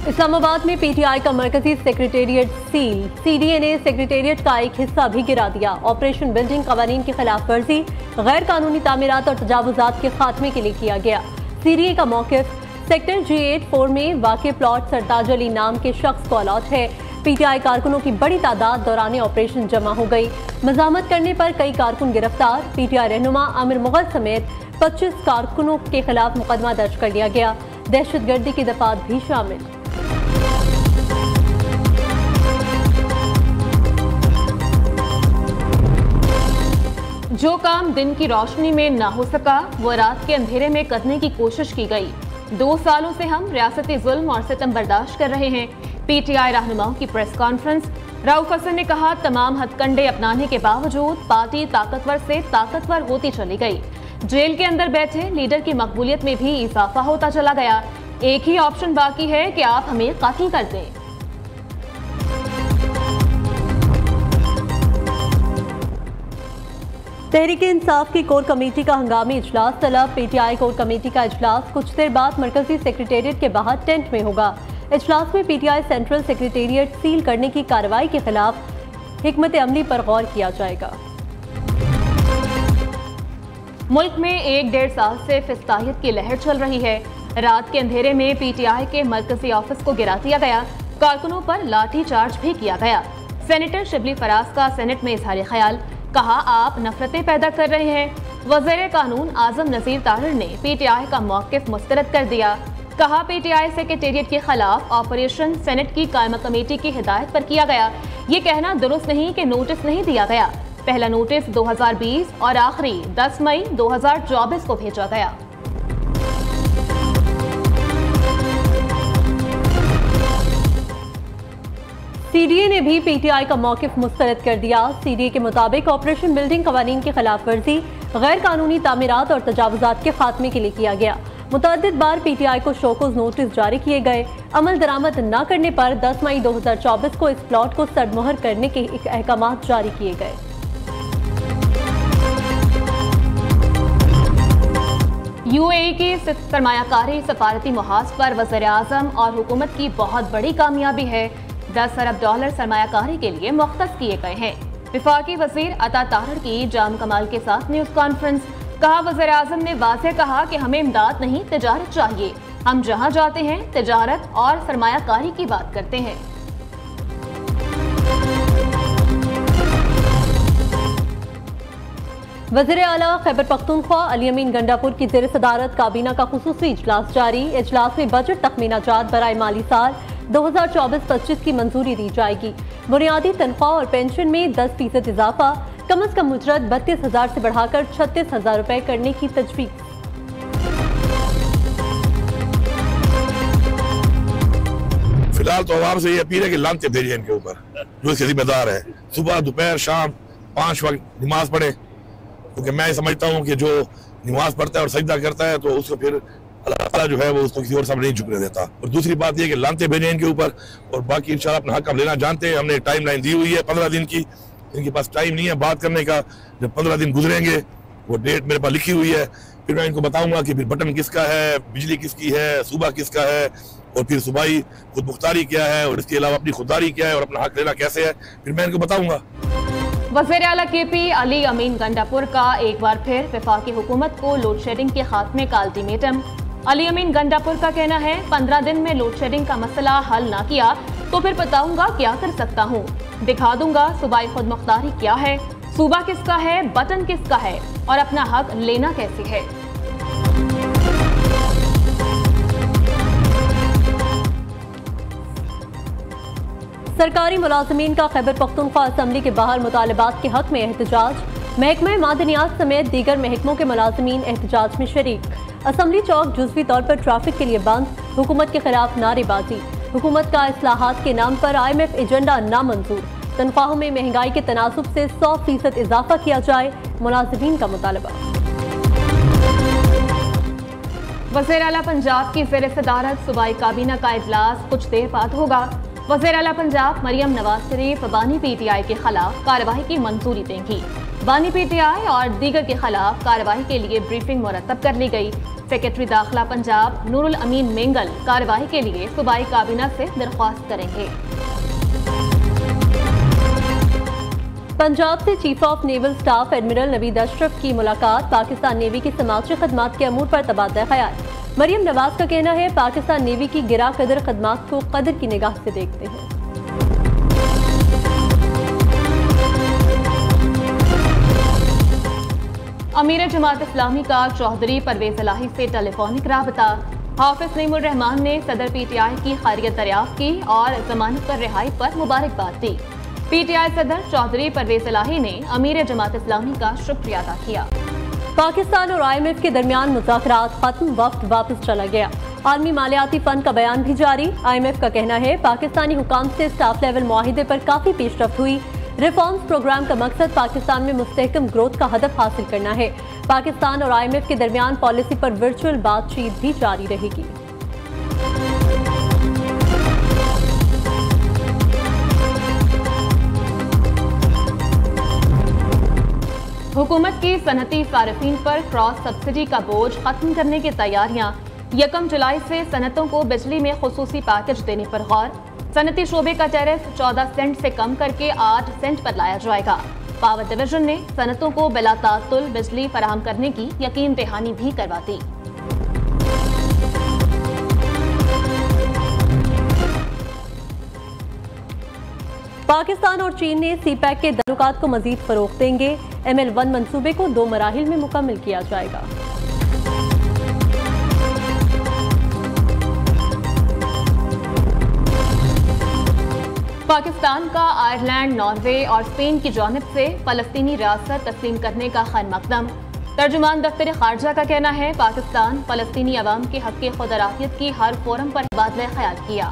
इस्लामाबाद में पीटीआई का मरकजी सेक्रेटेरिएट सील। सीडीए ने सेक्रेटेरिएट का एक हिस्सा भी गिरा दिया। ऑपरेशन बिल्डिंग कवानीन की खिलाफ वर्जी, गैर कानूनी तामीरात और तजावुजात के खात्मे के लिए किया गया। सीडीए का मौकिफ सेक्टर G84 में वाक़े प्लॉट सरताज अली नाम के शख्स को अलॉट है। पीटीआई कारकुनों की बड़ी तादाद दौरान ऑपरेशन जमा हो गई। मज़ामत करने पर कई कारकुन गिरफ्तार। पीटीआई रहनुमा आमिर मुगल समेत 25 कारकुनों के खिलाफ मुकदमा दर्ज कर लिया गया। दहशतगर्दी की दफात भी शामिल। जो काम दिन की रोशनी में ना हो सका वो रात के अंधेरे में करने की कोशिश की गई। 2 सालों से हम रियासती जुल्म और सितम बर्दाश्त कर रहे हैं। पीटीआई रहनुमाओं की प्रेस कॉन्फ्रेंस। रऊफ हसन ने कहा, तमाम हथकंडे अपनाने के बावजूद पार्टी ताकतवर से ताकतवर होती चली गई। जेल के अंदर बैठे लीडर की मकबूलियत में भी इजाफा होता चला गया। एक ही ऑप्शन बाकी है कि आप हमें कत्ल कर दें। तहरीके इंसाफ की कोर कमेटी का हंगामी इजलास तलब। पीटीआई कोर कमेटी का इजलास कुछ देर बाद मरकजी सेक्रेटेरिएट के बाहर टेंट में होगा। इजलास में पीटीआई सेंट्रल सेक्रेटेरिएट सील करने की कार्रवाई के खिलाफ हिकमत अमली पर गौर किया जाएगा। मुल्क में 1-1.5 साल से फिस्ताहियत की लहर चल रही है। रात के अंधेरे में पीटीआई के मरकजी ऑफिस को गिरा दिया गया। कारकुनों पर लाठी चार्ज भी किया गया। सेनेटर शिबली फराज का सेनेट में इजहार ख्याल। कहा, आप नफरतें पैदा कर रहे हैं। वज़ीर कानून आजम नज़ीर तारड़ ने पीटीआई का मौक़िफ़ मुस्तरद कर दिया। कहा, पीटीआई सेक्रेटेरिएट के खिलाफ ऑपरेशन सेनेट की कायमा कमेटी की हिदायत पर किया गया। ये कहना दुरुस्त नहीं कि नोटिस नहीं दिया गया। पहला नोटिस 2020 और आखिरी 10 मई 2024 को भेजा गया। सीडीए ने भी पीटीआई का मौकिफ मुस्तरद कर दिया। सीडीए के मुताबिक ऑपरेशन बिल्डिंग कवानीन की खिलाफ वर्जी, गैर कानूनी तामीरात और तजावुजात के खात्मे के लिए किया गया। मुतअद्दिद बार पीटीआई को शोकोज नोटिस जारी किए गए। अमल दरामद न करने पर 10 मई 2024 को इस प्लॉट को सरमुहर करने के अहकाम जारी किए गए। यूएई की सरमायाकारी सफारती मुहाज पर वज़ीर आज़म और हुकूमत की बहुत बड़ी कामयाबी है। 10 अरब डॉलर सरमायाकारी के लिए मुख्तस किए गए हैं। विफाकी वजीर अता तारड़ की जाम कमाल के साथ न्यूज़ कॉन्फ्रेंस। कहा, वज़ीर आज़म ने वाज़ेह कहा कि हमें इमदाद नहीं तिजारत चाहिए। हम जहां जाते हैं तिजारत और सरमायाकारी की बात करते हैं। वज़ीर आला खैबर पख्तूनख्वा अली अमीन गंडापुर की ज़ेर सदारत काबीना का खुसूसी इजलास जारी। इजलास में बजट तखमीनाजात बराए माली साल 2024-25 की मंजूरी दी जाएगी। बुनियादी तनख्वाह और पेंशन में 10% इजाफा, कम अज कम उजरत 32,000 से बढ़ाकर 36,000 रुपए करने की तजवीज़। फिलहाल तो आवाम से ये अपील है कि लानते भेजिए इनके ऊपर, जो इसके जिम्मेदार है। सुबह दोपहर शाम 5 वक्त नमाज पढ़े, क्योंकि मैं समझता हूँ कि जो नमाज पढ़ता है और सजदा करता है तो उसको फिर अल्लाह ताला जो है वो उसको किसी और सामने नहीं झुकने देता। और दूसरी बात ये कि लानते भेजे इनके ऊपर, और बाकी इंशाल्लाह अपना हक हम लेना जानते हैं। हमने एक टाइम लाइन दी हुई है 15 दिन की। इनके पास टाइम नहीं है बात करने का। जब 15 दिन गुजरेंगे, वो डेट मेरे पास लिखी हुई है, फिर मैं इनको बताऊंगा कि फिर बटन किसका है, बिजली किसकी है, सूबा किसका है, और फिर सूबाई खुद मुख्तारी क्या है, और इसके अलावा अपनी खुददारी क्या है, और अपना हक लेना कैसे है, फिर मैं इनको बताऊंगा। वज़ीर आला KP अली अमीन गंडापुर का एक बार फिर वफाकी हुकूमत को लोड शेडिंग के खात्मे का अल्टीमेटम। अली अमीन गंडापुर का कहना है, 15 दिन में लोड शेडिंग का मसला हल ना किया तो फिर बताऊंगा क्या कर सकता हूँ। दिखा दूंगा सूबाई खुद मुख्तारी क्या है, सूबा किसका है, बटन किसका है, और अपना हक लेना कैसे है। सरकारी मुलाजमीन का खैबर पख्तूनख्वा असम्बली के बाहर मुतालबात के हक में एहतजाज। महकमा मादनियात समेत दीगर महकमों के मुलाजमीन एहतजाज में शरीक। असम्बली चौक जुज़वी तौर पर ट्रैफिक के लिए बंद। हुकूमत के खिलाफ नारेबाजी। हुकूमत का इस्लाहात के नाम पर IMF एजेंडा नामंजूर। तनख्वाहों में महंगाई के तनासुब से 100% इजाफा किया जाए, मुलाजिमीन का मुतालबा। वज़ीर आला पंजाब की ज़ेर सदारत सूबाई काबीना का इजलास कुछ देर बाद होगा। वज़ीर आला पंजाब मरियम नवाज शरीफ बानी PTI के खिलाफ कार्रवाई की मंजूरी देंगी। बानी पीटीआई और दीगर के खिलाफ कार्रवाई के लिए ब्रीफिंग मुरतब कर ली गई। सेक्रेटरी दाखिला पंजाब नूरुल अमीन मेंगल कार्रवाई के लिए सूबाई काबीना से दरख्वास्त करेंगे। पंजाब से chief of naval staff admiral Naveed Ashraf की मुलाकात, पाकिस्तान नेवी की समाजी खदमात के अमूर पर तबादला ख्याल। मरियम नवाज का कहना है पाकिस्तान नेवी की गिरा कदर खदमात को कदर की निगाह से देखते हैं। अमीर जमात इस्लामी का चौधरी परवेज इलाही से टेलीफोनिक राबता। हाफिज नईमुर रहमान ने सदर पीटीआई की खैरियत दरियाफ्त की और जमानत पर रिहाई पर मुबारकबाद दी। पीटीआई सदर चौधरी परवेज इलाही ने अमीर जमात इस्लामी का शुक्रिया अदा किया। पाकिस्तान और IMF के दरमियान मुज़ाकरात खत्म, वक्त वापस चला गया। आलमी मालियाती फंड का बयान भी जारी। IMF का कहना है पाकिस्तानी हुकाम से स्टाफ लेवल मुआहिदे पर काफी पेशरफ्त हुई। रिफॉर्म्स प्रोग्राम का मकसद पाकिस्तान में मुस्तहकम ग्रोथ का हदफ हासिल करना है। पाकिस्तान और IMF के दरमियान पॉलिसी पर वर्चुअल बातचीत भी जारी रहेगी। हुकूमत की सनती सारिफीन पर क्रॉस सब्सिडी का बोझ खत्म करने की तैयारियां। 1 जुलाई से सनतों को बिजली में खुसूसी पैकेज देने पर गौर। सनती शोबे का टैरिफ 14 सेंट से कम करके 8 सेंट पर लाया जाएगा। पावर डिवीजन ने सनतों को बिला तातुल बिजली फराहम करने की यकीन दहानी भी करवा दी। पाकिस्तान और चीन ने CPEC के ताल्लुकात को मजीद फरोग देंगे। ML1 मंसूबे को 2 मराहिल में मुकम्मल किया जाएगा। पाकिस्तान का आयरलैंड, नॉर्वे और स्पेन की जानिब से फलस्तीनी रियासत तस्लीम करने का खैर मकदम। तर्जुमान दफ्तर खारजा का कहना है पाकिस्तान फलस्तीनी अवाम के हक़ खुदराहियत की हर फोरम पर तबादला ख्याल किया।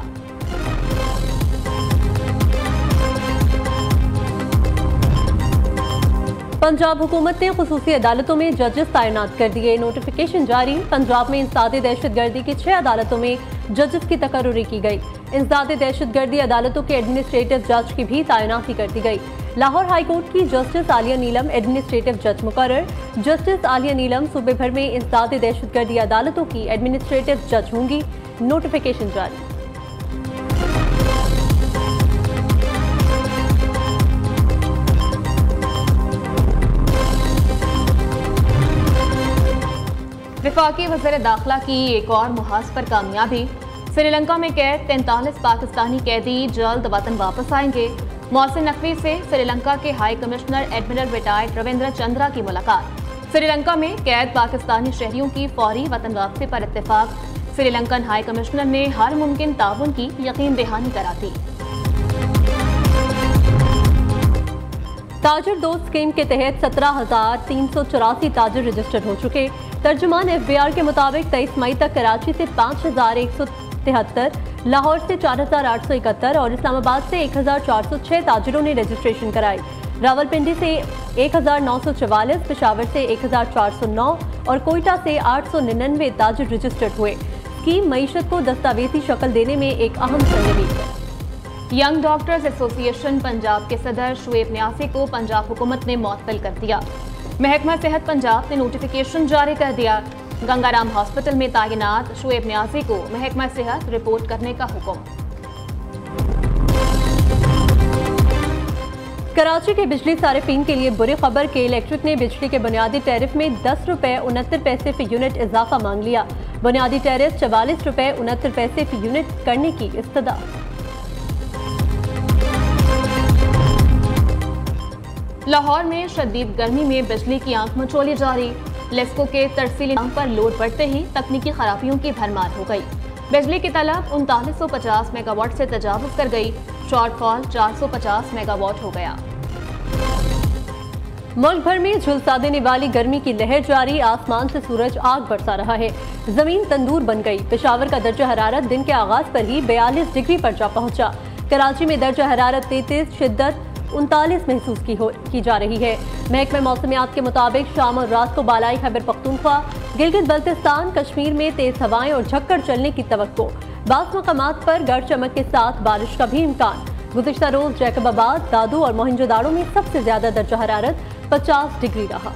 पंजाब हुकूमत ने खुसूसी अदालतों में जजेस तैनात कर दिए। नोटिफिकेशन जारी। पंजाब में इंसदादे दहशतगर्दी की 6 अदालतों में जजेस की तकर्रुरी की गई। इंसदादे दहशतगर्दी अदालतों के एडमिनिस्ट्रेटिव जज की भी तैनाती कर दी गई। लाहौर हाईकोर्ट की जस्टिस आलिया नीलम एडमिनिस्ट्रेटिव जज मुकर्रर। जस्टिस आलिया नीलम सूबे भर में इंसदादे दहशतगर्दी अदालतों की एडमिनिस्ट्रेटिव जज होंगी। नोटिफिकेशन जारी। वफाकी वज़ीर दाखिला की एक और मुहाज पर कामयाबी। श्रीलंका में कैद 43 पाकिस्तानी कैदी जल्द वतन वापस आएंगे। मोहसिन नकवी से श्रीलंका के high commissioner admiral retired Ravindra Chandra की मुलाकात। श्रीलंका में कैद पाकिस्तानी शहरियों की फौरी वतन वापसी पर इत्तेफाक। श्रीलंकन हाई कमिश्नर ने हर मुमकिन ताउन की यकीन दहानी करा दी। ताजर दोस्त स्कीम के तहत 17,384 ताजर रजिस्टर्ड हो चुके। तर्जुमान FBR के मुताबिक 23 मई तक कराची से 5,173, लाहौर से 4,871 और इस्लामाबाद से 1,406 ताजरों ने रजिस्ट्रेशन कराई। रावलपिंडी से 1,944, पेशावर से 1,409 और कोयटा से 899 ताजर रजिस्टर्ड हुए। स्कीम मईशत को दस्तावेजी शक्ल देने में एक अहम संग है। यंग डॉक्टर्स एसोसिएशन पंजाब के सदर शुएब न्यासी को पंजाब हुकूमत ने मुअत्तल कर दिया। महकमा सेहत पंजाब ने नोटिफिकेशन जारी कर दिया। गंगाराम हॉस्पिटल में तैनात शुएब न्यासी को महकमा सेहत रिपोर्ट करने का हुक्म। कराची के बिजली सारिफीन के लिए बुरी खबर के इलेक्ट्रिक ने बिजली के बुनियादी टैरिफ में 10 रुपए 69 पैसे फी यूनिट इजाफा मांग लिया। बुनियादी टैरिफ 44 रुपए 69 पैसे फी यूनिट करने की इस्तदा। लाहौर में शदीद गर्मी में बिजली की आंख मचोली जारी। लेस्को के तरसीली नाम पर लोड बढ़ते ही तकनीकी खराबियों की भरमार हो गई। बिजली की तलब 3950 मेगावाट से तजावुज कर गई। शॉर्टफॉल 450 मेगावाट हो गया। मुल्क भर में झुलसा देने वाली गर्मी की लहर जारी। आसमान से सूरज आग बरसा रहा है। जमीन तंदूर बन गई। पेशावर का दर्जा हरारत दिन के आगाज पर ही 42 डिग्री पर जा पहुंचा। कराची में दर्जा हरारत 33, शिद्दत 39 महसूस की जा रही है। महकमा मौसमियात के मुताबिक शाम और रात को बालाई खैबर पख्तूनख्वा, गिलगित बल्तिस्तान, कश्मीर में तेज हवाएं और झक्कड़ चलने की तवक्को। बास मकामात पर गड़ चमक के साथ बारिश का भी इम्कान। गुज़िश्ता रोज जैकबाबाद, दादू और मोहिंजोदाड़ो में सबसे ज्यादा दर्जा हरारत 50 डिग्री रहा।